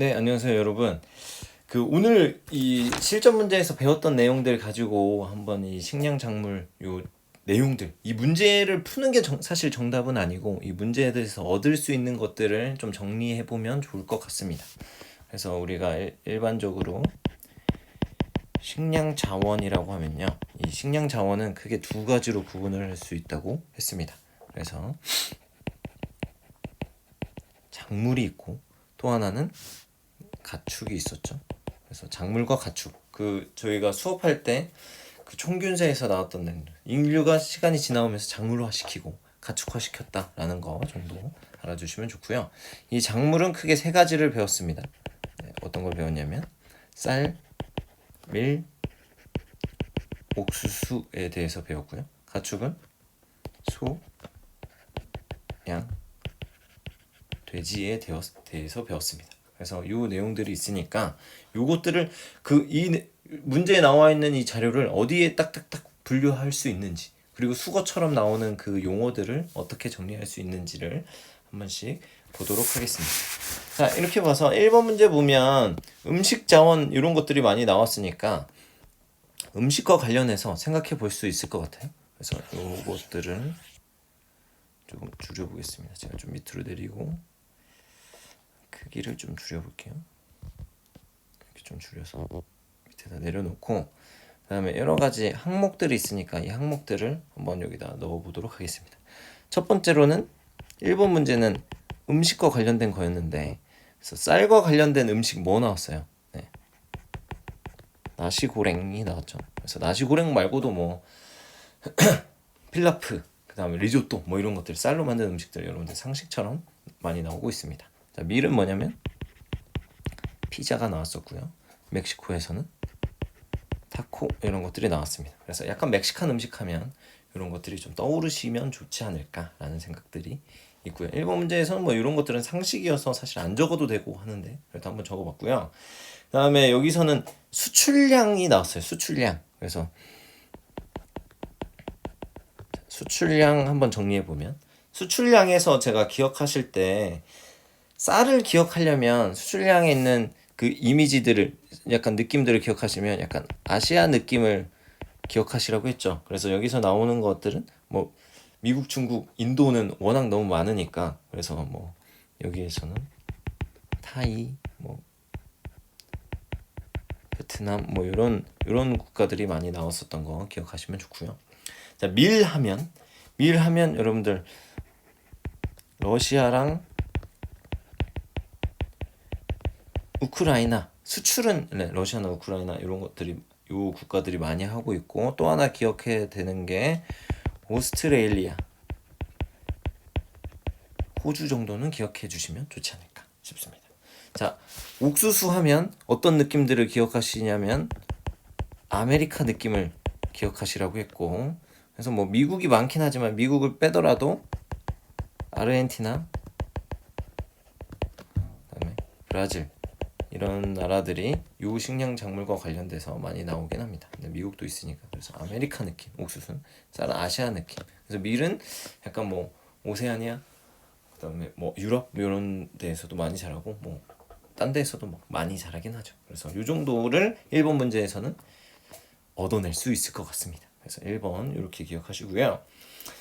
네, 안녕하세요, 여러분. 오늘 이 실전 문제에서 배웠던 내용들 가지고 한번 이 식량 작물 요 내용들, 이 문제를 푸는 게 사실 정답은 아니고 이 문제에 대해서 얻을 수 있는 것들을 좀 정리해 보면 좋을 것 같습니다. 그래서 우리가 일반적으로 식량 자원이라고 하면요. 이 식량 자원은 크게 두 가지로 구분을 할 수 있다고 했습니다. 그래서 작물이 있고 또 하나는 가축이 있었죠. 그래서 작물과 가축. 저희가 수업할 때 그 총균세에서 나왔던 내용들. 인류가 시간이 지나오면서 작물화 시키고 가축화 시켰다라는 거 정도 알아주시면 좋고요. 이 작물은 크게 세 가지를 배웠습니다. 네, 어떤 걸 배웠냐면 쌀, 밀, 옥수수에 대해서 배웠고요. 가축은 소, 양, 돼지에 대해서 배웠습니다. 그래서 이 내용들이 있으니까 요것들을 이 문제에 나와 있는 이 자료를 어디에 딱딱딱 분류할 수 있는지, 그리고 수거처럼 나오는 그 용어들을 어떻게 정리할 수 있는지를 한 번씩 보도록 하겠습니다. 자, 이렇게 봐서 1번 문제 보면 음식 자원 이런 것들이 많이 나왔으니까 음식과 관련해서 생각해 볼 수 있을 것 같아요. 그래서 요것들을 조금 줄여보겠습니다. 제가 좀 밑으로 내리고 크기를 좀 줄여볼게요. 이렇게 좀 줄여서 밑에다 내려놓고, 그 다음에 여러 가지 항목들이 있으니까 이 항목들을 한번 여기다 넣어보도록 하겠습니다. 첫 번째로는 1번 문제는 음식과 관련된 거였는데, 그래서 쌀과 관련된 음식 뭐 나왔어요? 네. 나시고랭이 나왔죠. 그래서 나시고랭 말고도 뭐 필라프, 그 다음에 리조또 뭐 이런 것들, 쌀로 만든 음식들 여러분들 상식처럼 많이 나오고 있습니다. 자, 밀은 뭐냐면 피자가 나왔었고요. 멕시코에서는 타코 이런 것들이 나왔습니다. 그래서 약간 멕시칸 음식 하면 이런 것들이 좀 떠오르시면 좋지 않을까라는 생각들이 있고요. 1번 문제에서는 뭐 이런 것들은 상식이어서 사실 안 적어도 되고 하는데 그래도 한번 적어봤고요. 그 다음에 여기서는 수출량이 나왔어요. 수출량. 그래서 수출량 한번 정리해보면, 수출량에서 제가 기억하실 때 쌀을 기억하려면 수출량에 있는 그 이미지들을, 약간 느낌들을 기억하시면 약간 아시아 느낌을 기억하시라고 했죠. 그래서 여기서 나오는 것들은 뭐 미국, 중국, 인도는 워낙 너무 많으니까, 그래서 뭐 여기에서는 타이, 뭐 베트남, 뭐 이런 국가들이 많이 나왔었던 거 기억하시면 좋고요. 자, 밀하면 여러분들 러시아랑 우크라이나 수출은, 네, 러시아나 우크라이나 이런 것들이 요 국가들이 많이 하고 있고, 또 하나 기억해야 되는 게 오스트레일리아, 호주 정도는 기억해 주시면 좋지 않을까 싶습니다. 자, 옥수수 하면 어떤 느낌들을 기억하시냐면 아메리카 느낌을 기억하시라고 했고, 그래서 뭐 미국이 많긴 하지만 미국을 빼더라도 아르헨티나, 그다음에 브라질 이런 나라들이 요 식량 작물과 관련돼서 많이 나오긴 합니다. 근데 미국도 있으니까. 그래서 아메리카 느낌, 옥수수는 쌀은 아시아 느낌. 그래서 밀은 약간 뭐 오세아니아, 그다음에 뭐 유럽 이런 데에서도 많이 자라고 뭐 딴 데에서도 막 많이 자라긴 하죠. 그래서 요 정도를 1번 문제에서는 얻어낼 수 있을 것 같습니다. 그래서 1번 이렇게 기억하시고요.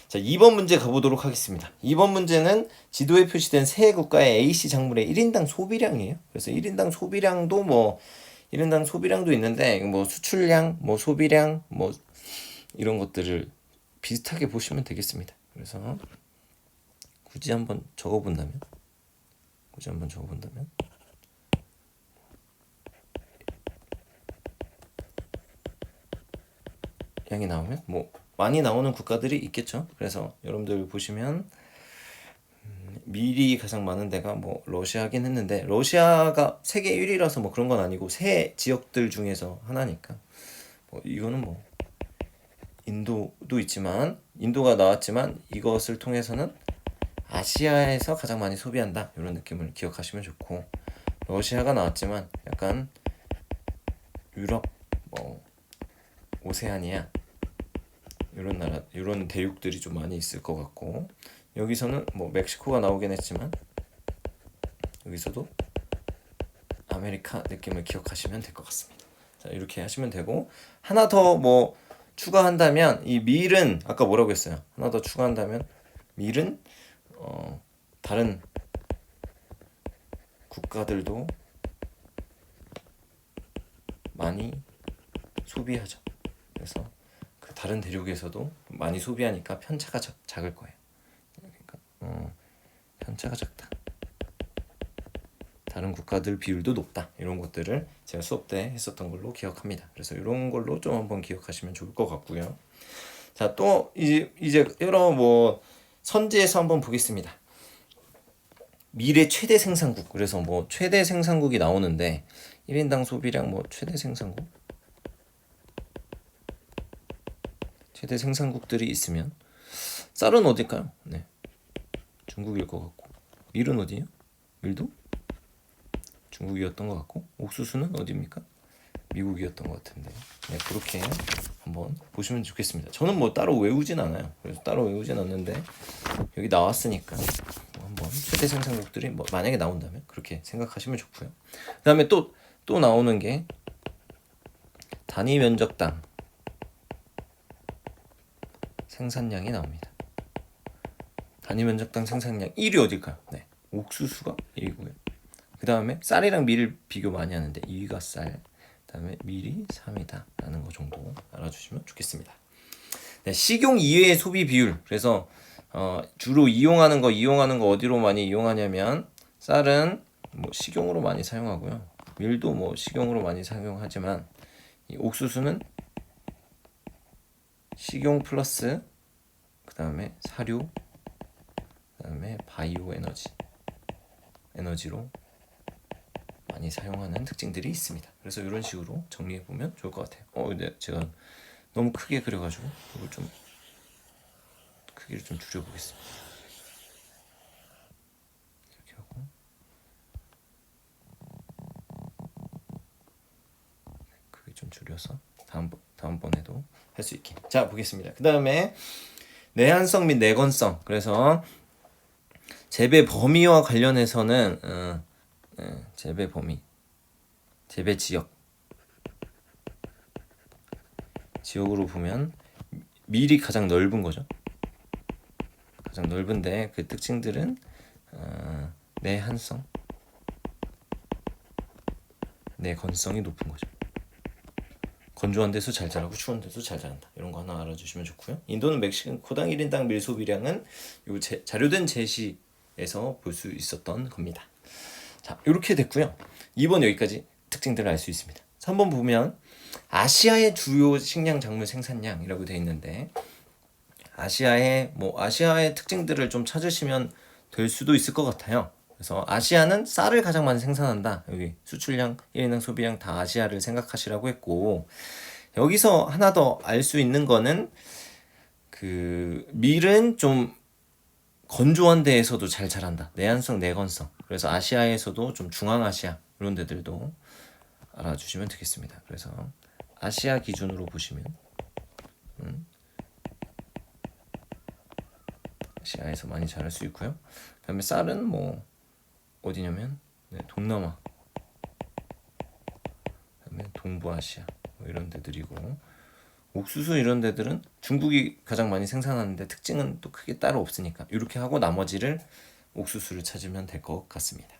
자, 2번 문제 가보도록 하겠습니다. 2번 문제는 지도에 표시된 세 국가의 A씨 작물의 1인당 소비량이에요. 그래서 1인당 소비량도 뭐 1인당 소비량도 있는데 뭐 수출량, 뭐 소비량, 뭐 이런 것들을 비슷하게 보시면 되겠습니다. 그래서 굳이 한번 적어본다면 양이 나오면 뭐 많이 나오는 국가들이 있겠죠. 그래서 여러분들 보시면 밀이 가장 많은 데가 뭐 러시아긴 했는데, 러시아가 세계 1위라서 뭐 그런 건 아니고 세 지역들 중에서 하나니까, 뭐 이거는 뭐 인도도 있지만, 인도가 나왔지만 이것을 통해서는 아시아에서 가장 많이 소비한다 이런 느낌을 기억하시면 좋고, 러시아가 나왔지만 약간 유럽, 뭐 오세아니아 이런 나라, 이런 대륙들이 좀 많이 있을 것 같고, 여기서는 뭐 멕시코가 나오긴 했지만 여기서도 아메리카 느낌을 기억하시면 될 것 같습니다. 자, 이렇게 하시면 되고 하나 더 뭐 추가한다면 이 밀은 아까 뭐라고 했어요? 하나 더 추가한다면 밀은 다른 국가들도 많이 소비하죠. 그래서 그 다른 대륙에서도 많이 소비하니까 편차가 작을 거예요. 그러니까 편차가 작다. 다른 국가들 비율도 높다. 이런 것들을 제가 수업 때 했었던 걸로 기억합니다. 그래서 이런 걸로 좀 한번 기억하시면 좋을 것 같고요. 자, 또 이제 여러 뭐 선지에서 한번 보겠습니다. 밀의 최대 생산국. 그래서 뭐 최대 생산국이 나오는데 1인당 소비량 뭐 최대 생산국. 최대 생산국들이 있으면 쌀은 어딜까요? 네. 중국일 것 같고. 밀은 어디예요? 밀도 중국이었던 것 같고. 옥수수는 어디입니까? 미국이었던 것 같은데. 네, 그렇게 한번 보시면 좋겠습니다. 저는 뭐 따로 외우진 않아요. 그래서 따로 외우진 않는데 여기 나왔으니까 뭐 한번 최대 생산국들이 뭐 만약에 나온다면 그렇게 생각하시면 좋고요. 그다음에 또 나오는 게 단위 면적당 생산량이 나옵니다. 단위 면적당 생산량 1위 어딜까요? 네, 옥수수가 1위고요. 그 다음에 쌀이랑 밀을 비교 많이 하는데 2위가 쌀, 그 다음에 밀이 3위다 라는 거 정도 알아주시면 좋겠습니다. 네, 식용 이외의 소비 비율. 그래서 주로 이용하는 거 어디로 많이 이용하냐면 쌀은 뭐 식용으로 많이 사용하고요. 밀도 뭐 식용으로 많이 사용하지만 이 옥수수는 식용 플러스 그 다음에 사료, 그 다음에 바이오 에너지로 많이 사용하는 특징들이 있습니다. 그래서 이런 식으로 정리해 보면 좋을 것 같아요. 근데 제가 너무 크게 그려가지고 이걸 좀 크기를 좀 줄여보겠습니다. 이렇게 하고 크기 좀 줄여서 다음번에도 할 수 있게. 자, 보겠습니다. 그 다음에 내한성 및 내건성. 그래서 재배 범위와 관련해서는 재배 범위, 재배 지역으로 보면 밀이 가장 넓은 거죠. 가장 넓은데 그 특징들은 내한성, 내건성이 높은 거죠. 건조한 데서 잘 자라고 추운 데서 잘 자란다. 이런 거 하나 알아주시면 좋고요. 인도는 멕시코당 1인당 밀 소비량은 요 자료된 제시에서 볼 수 있었던 겁니다. 자, 이렇게 됐고요. 2번 여기까지 특징들을 알 수 있습니다. 3번 보면 아시아의 주요 식량 작물 생산량이라고 되어 있는데 아시아의 특징들을 좀 찾으시면 될 수도 있을 것 같아요. 그래서 아시아는 쌀을 가장 많이 생산한다. 여기 수출량, 1인당 소비량 다 아시아를 생각하시라고 했고 여기서 하나 더 알 수 있는 거는 그 밀은 좀 건조한 데에서도 잘 자란다. 내한성, 내건성. 그래서 아시아에서도 좀 중앙아시아 이런 데들도 알아주시면 되겠습니다. 그래서 아시아 기준으로 보시면 아시아에서 많이 자랄 수 있고요. 그다음에 쌀은 뭐 어디냐면 동남아, 그다음에 동부아시아 뭐 이런 데들이고 옥수수 이런 데들은 중국이 가장 많이 생산하는데 특징은 또 크게 따로 없으니까 이렇게 하고 나머지를 옥수수를 찾으면 될 것 같습니다.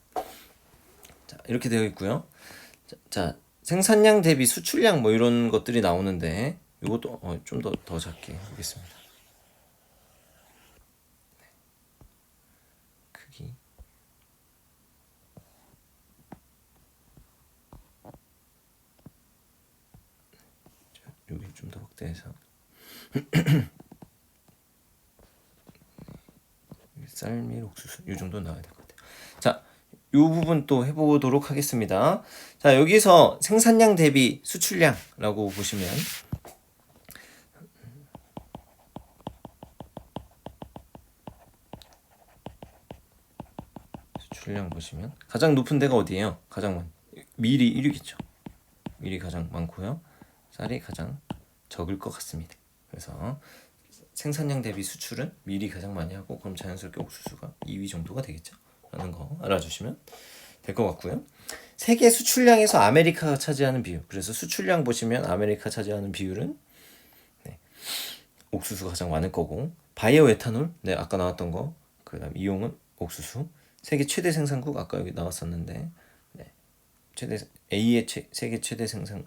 자, 이렇게 되어 있고요. 자, 생산량 대비 수출량 뭐 이런 것들이 나오는데 이것도 좀 더 작게 하겠습니다. 크기 여기 좀 더 확대해서 쌀밀 옥수수 이 정도 나와야 될 것 같아요. 자, 이 부분 또 해보도록 하겠습니다. 자, 여기서 생산량 대비 수출량라고 보시면 수출량 보시면 가장 높은 데가 어디예요? 밀이 1위겠죠. 밀이 가장 많고요. 쌀이 가장 적을 것 같습니다. 그래서 생산량 대비 수출은 밀이 가장 많이 하고 그럼 자연스럽게 옥수수가 2위 정도가 되겠죠. 라는 거 알아주시면 될 것 같고요. 세계 수출량에서 아메리카가 차지하는 비율. 그래서 수출량 보시면 아메리카 차지하는 비율은 옥수수가 가장 많을 거고, 바이오 에탄올, 네 아까 나왔던 거, 그다음 이용은 옥수수. 세계 최대 생산국 아까 여기 나왔었는데, 네, 최대 A의 세계 최대 생산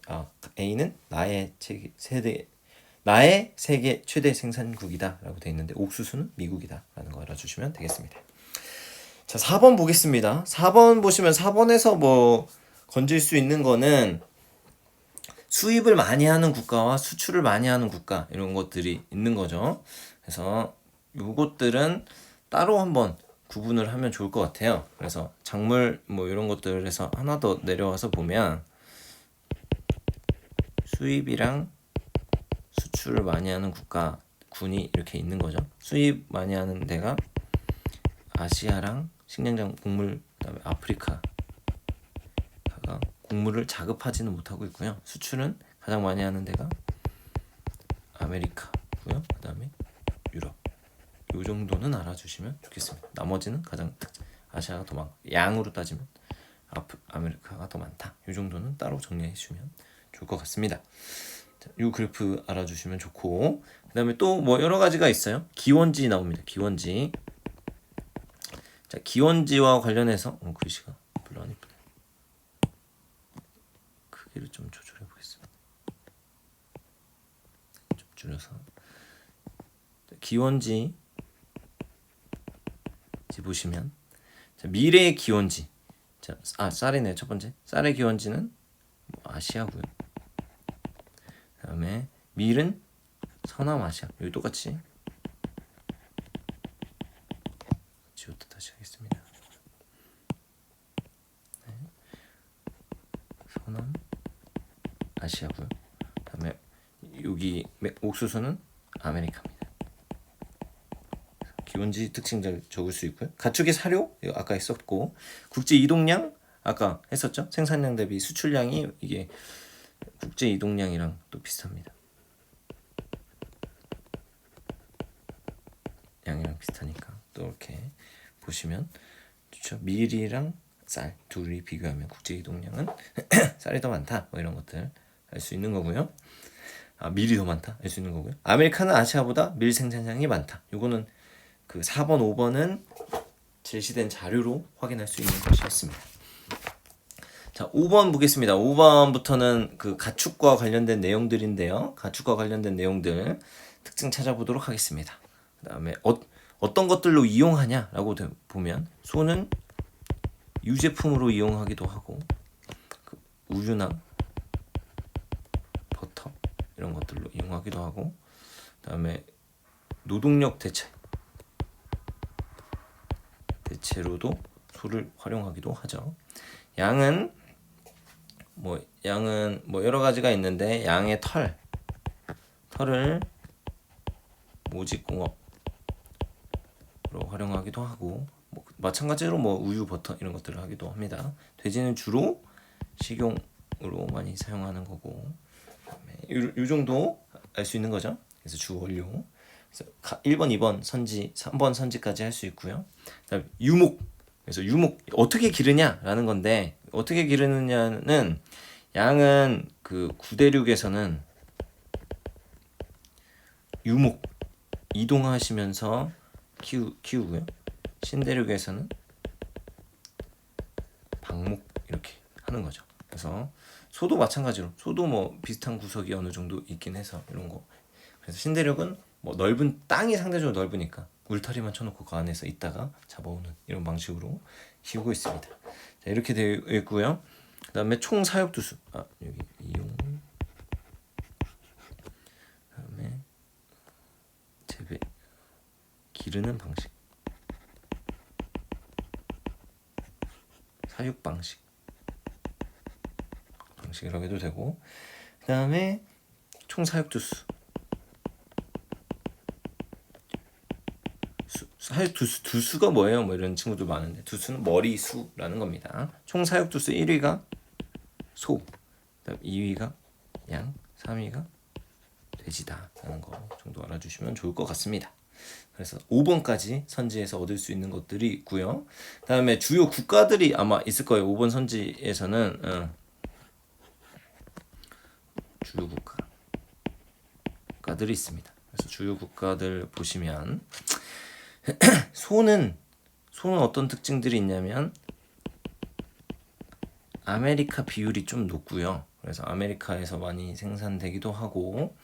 A는 나의 세계 최대 생산국이다라고 돼 있는데 옥수수는 미국이다라는 거 알아주시면 되겠습니다. 자, 4번 보겠습니다. 4번 보시면 4번에서 뭐 건질 수 있는 거는 수입을 많이 하는 국가와 수출을 많이 하는 국가 이런 것들이 있는 거죠. 그래서 요것들은 따로 한번 구분을 하면 좋을 것 같아요. 그래서 작물 뭐 이런 것들에서 하나 더 내려와서 보면 수입이랑 수출을 많이 하는 국가 군이 이렇게 있는 거죠. 수입 많이 하는 데가 아시아랑 식량장 곡물, 그다음에 아프리카가 곡물을 자급하지는 못하고 있고요. 수출은 가장 많이 하는 데가 아메리카고요. 그다음에 유럽. 요 정도는 알아주시면 좋겠습니다. 나머지는 가장 아시아가 더 많고 양으로 따지면 아메리카가 더 많다. 요 정도는 따로 정리해 주시면 좋을 것 같습니다. 자, 요 그래프 알아주시면 좋고, 그다음에 또 뭐 여러 가지가 있어요. 기원지 나옵니다. 기원지. 자, 기원지와 관련해서 글씨가 별로 안 이쁘네. 크기를 좀 조절해 보겠습니다. 좀 줄여서. 자, 기원지 보시면, 자, 미래의 기원지. 자, 쌀이네요. 첫 번째. 쌀의 기원지는 아시아고요. 그다음에 밀은 서남아시아. 여기 똑같이 지웠다 다시 하겠습니다. 네. 서남아시아고요. 그다음에 여기 옥수수는 아메리카입니다. 기원지 특징들 적을 수 있고요. 가축의 사료 아까 했었고, 국제 이동량 아까 했었죠. 생산량 대비 수출량이 이게 국제 이동량이랑 또 비슷합니다. 양이랑 비슷하니까 또 이렇게 보시면 좋죠. 밀이랑 쌀 둘이 비교하면 국제 이동량은 쌀이 더 많다. 뭐 이런 것들 알 수 있는 거고요. 밀이 더 많다 알 수 있는 거고요. 아메리카는 아시아보다 밀 생산량이 많다. 요거는 그 4번, 5번은 제시된 자료로 확인할 수 있는 것이었습니다. 자, 5번 보겠습니다. 5번부터는 그 가축과 관련된 내용들인데요. 가축과 관련된 내용들 특징 찾아보도록 하겠습니다. 그 다음에 어떤 것들로 이용하냐라고 보면 소는 유제품으로 이용하기도 하고, 그 우유나 버터 이런 것들로 이용하기도 하고, 그 다음에 노동력 대체로도 소를 활용하기도 하죠. 양은 뭐 여러 가지가 있는데, 양의 털을 모직공업으로 활용하기도 하고, 뭐 마찬가지로 뭐 우유, 버터 이런 것들을 하기도 합니다. 돼지는 주로 식용으로 많이 사용하는 거고, 요 정도 알 수 있는 거죠. 그래서 주 원료. 그래서 1번, 2번 선지, 3번 선지까지 할 수 있고요. 그다음에 유목. 그래서 유목 어떻게 기르냐라는 건데, 어떻게 기르느냐는, 양은 그 구대륙에서는 유목 이동하시면서 키우고요. 신대륙에서는 방목 이렇게 하는 거죠. 그래서 소도 마찬가지로, 소도 뭐 비슷한 구석이 어느 정도 있긴 해서 이런 거. 그래서 신대륙은 뭐 넓은 땅이 상대적으로 넓으니까 울타리만 쳐놓고 그 안에서 있다가 잡아오는 이런 방식으로 키우고 있습니다. 자, 이렇게 되어 있고요. 그 다음에 총 사육 두수. 여기 이용. 그다음에 재배. 기르는 방식. 사육 방식이라고 해도 되고, 그 다음에 총 사육 두수. 사육 두수가 뭐예요? 뭐 이런 친구들 많은데, 두수는 머리수라는 겁니다. 총 사육 두수 1위가 소, 그다음 2위가 양, 3위가 돼지다 라는 거 정도 알아주시면 좋을 것 같습니다. 그래서 5번까지 선지에서 얻을 수 있는 것들이 있고요. 그다음에 주요 국가들이 아마 있을 거예요. 5번 선지에서는 주요 국가들이 있습니다. 그래서 주요 국가들 보시면 소는 어떤 특징들이 있냐면 아메리카 비율이 좀 높고요. 그래서 아메리카에서 많이 생산되기도 하고,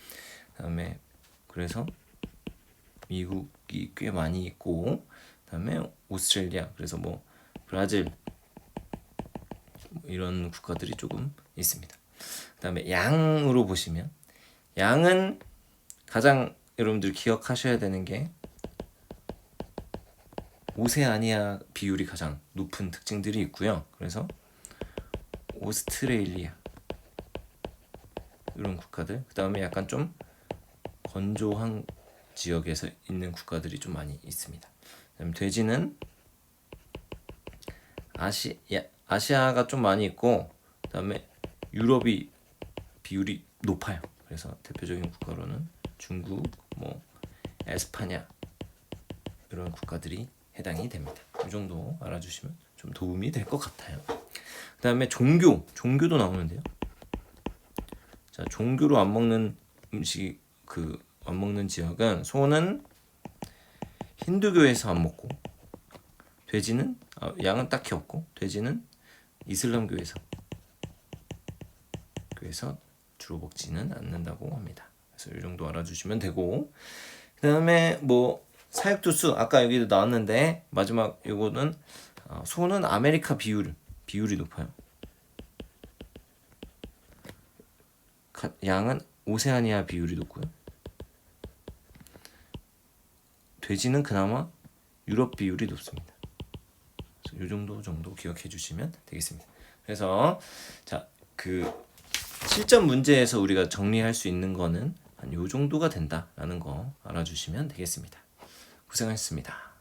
그다음에 그래서 미국이 꽤 많이 있고, 그다음에 오스트레일리아, 그래서 뭐 브라질 뭐 이런 국가들이 조금 있습니다. 그다음에 양으로 보시면 양은 가장 여러분들 기억하셔야 되는 게 오세아니아 비율이 가장 높은 특징들이 있고요. 그래서 오스트레일리아 이런 국가들, 그 다음에 약간 좀 건조한 지역에서 있는 국가들이 좀 많이 있습니다. 그다음에 돼지는 아시아가 좀 많이 있고, 그 다음에 유럽이 비율이 높아요. 그래서 대표적인 국가로는 중국, 뭐 에스파냐 이런 국가들이 해당이 됩니다. 이 정도 알아주시면 좀 도움이 될 것 같아요. 그 다음에 종교도 나오는데요. 자, 종교로 안 먹는 음식, 안 먹는 지역은 소는 힌두교에서 안 먹고, 돼지는 양은 딱히 없고, 돼지는 이슬람교에서 주로 먹지는 않는다고 합니다. 그래서 이 정도 알아주시면 되고, 그 다음에 뭐 사육두수 아까 여기도 나왔는데 마지막 요거는 소는 아메리카 비율이 높아요. 양은 오세아니아 비율이 높고요. 돼지는 그나마 유럽 비율이 높습니다. 그래서 이 정도 기억해 주시면 되겠습니다. 그래서 자, 실전 문제에서 우리가 정리할 수 있는 거는 한 요 정도가 된다라는 거 알아주시면 되겠습니다. 고생하셨습니다.